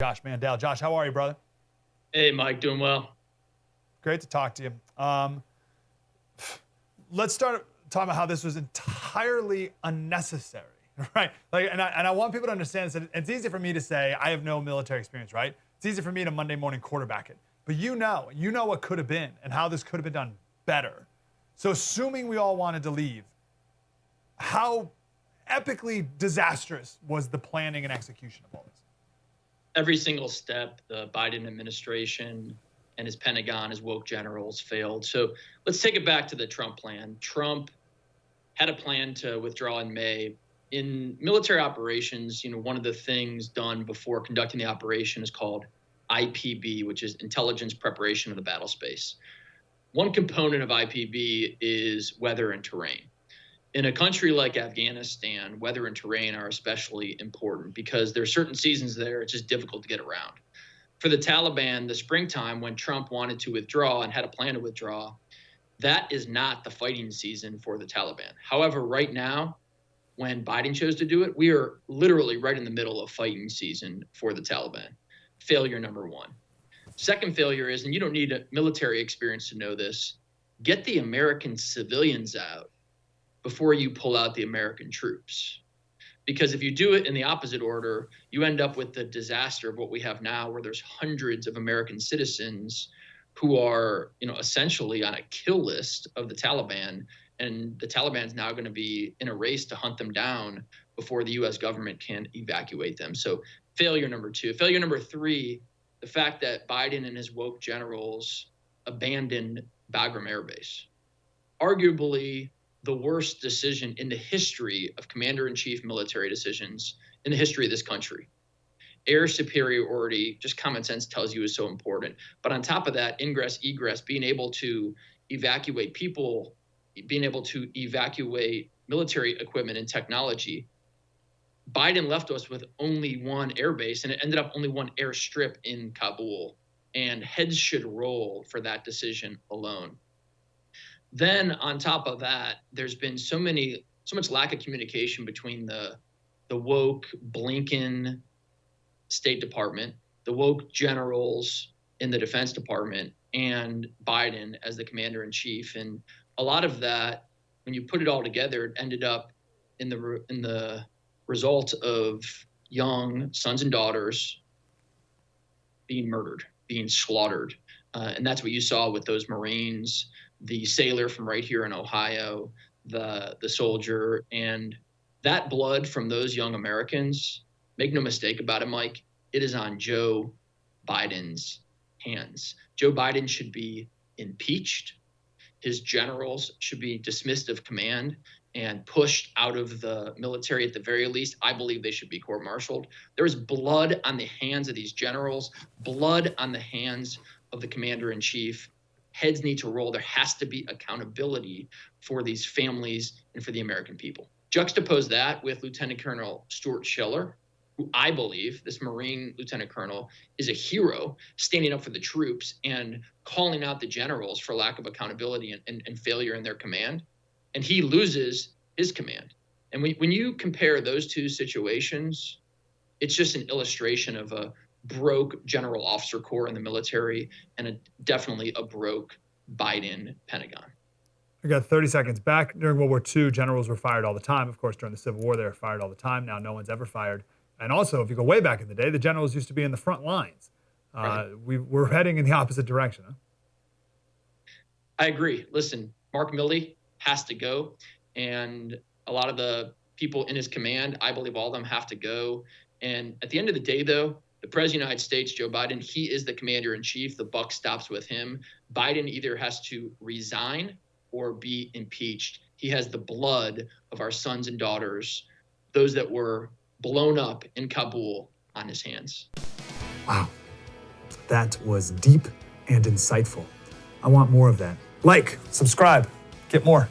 Josh Mendel. Josh, how are you, brother? Hey, Mike, doing well. Great to talk to you. Let's start talking about how this was entirely unnecessary, right? And I want people to understand this. It's easy for me to say I have no military experience, right? It's easy for me to Monday morning quarterback it. But you know what could have been and how this could have been done better. So assuming we all wanted to leave, how epically disastrous was the planning and execution of all this? Every single step, the Biden administration and his Pentagon, his woke generals failed. So let's take it back to the Trump plan. Trump had a plan to withdraw in May. In military operations, one of the things done before conducting the operation is called IPB, which is intelligence preparation of the battle space. One component of IPB is weather and terrain. In a country like Afghanistan, weather and terrain are especially important because there are certain seasons there it's just difficult to get around. For the Taliban, the springtime when Trump wanted to withdraw and had a plan to withdraw, that is not the fighting season for the Taliban. However, right now, when Biden chose to do it, we are literally right in the middle of fighting season for the Taliban. Failure number one. Second failure is, and you don't need a military experience to know this, get the American civilians out before you pull out the American troops. Because if you do it in the opposite order, you end up with the disaster of what we have now, where there's hundreds of American citizens who are, essentially on a kill list of the Taliban, and the Taliban is now going to be in a race to hunt them down before the U.S. government can evacuate them. So failure number two. Failure number three, the fact that Biden and his woke generals abandoned Bagram Air Base. Arguably the worst decision in the history of commander-in-chief military decisions in the history of this country. Air superiority, just common sense tells you, is so important. But on top of that, ingress, egress, being able to evacuate people, being able to evacuate military equipment and technology. Biden left us with only one air base, and it ended up only one airstrip in Kabul. And heads should roll for that decision alone. Then on top of that, there's been so much lack of communication between the woke Blinken State Department, the woke generals in the Defense Department, and Biden as the commander in chief. And a lot of that, when you put it all together, it ended up in the result of young sons and daughters being murdered, being slaughtered. And that's what you saw with those Marines, the sailor from right here in Ohio, the soldier, and that blood from those young Americans, make no mistake about it, Mike, it is on Joe Biden's hands. Joe Biden should be impeached. His generals should be dismissed of command and pushed out of the military at the very least. I believe they should be court-martialed. There is blood on the hands of these generals, blood on the hands of the commander-in-chief. Heads need to roll. There has to be accountability for these families and for the American people. Juxtapose that with Lieutenant Colonel Stuart Schiller, who I believe, this Marine Lieutenant Colonel, is a hero standing up for the troops and calling out the generals for lack of accountability and failure in their command. And he loses his command. And when you compare those two situations, it's just an illustration of a broke general officer corps in the military and definitely a broke Biden Pentagon. We got 30 seconds. Back during World War II, generals were fired all the time. Of course, during the Civil War, they were fired all the time. Now no one's ever fired. And also, if you go way back in the day, the generals used to be in the front lines. Right. We're heading in the opposite direction. Huh? I agree. Listen, Mark Milley has to go. And a lot of the people in his command, I believe all of them have to go. And at the end of the day, though, the President of the United States, Joe Biden, he is the commander-in-chief. The buck stops with him. Biden either has to resign or be impeached. He has the blood of our sons and daughters, those that were blown up in Kabul, on his hands. Wow. That was deep and insightful. I want more of that. Like, subscribe, get more.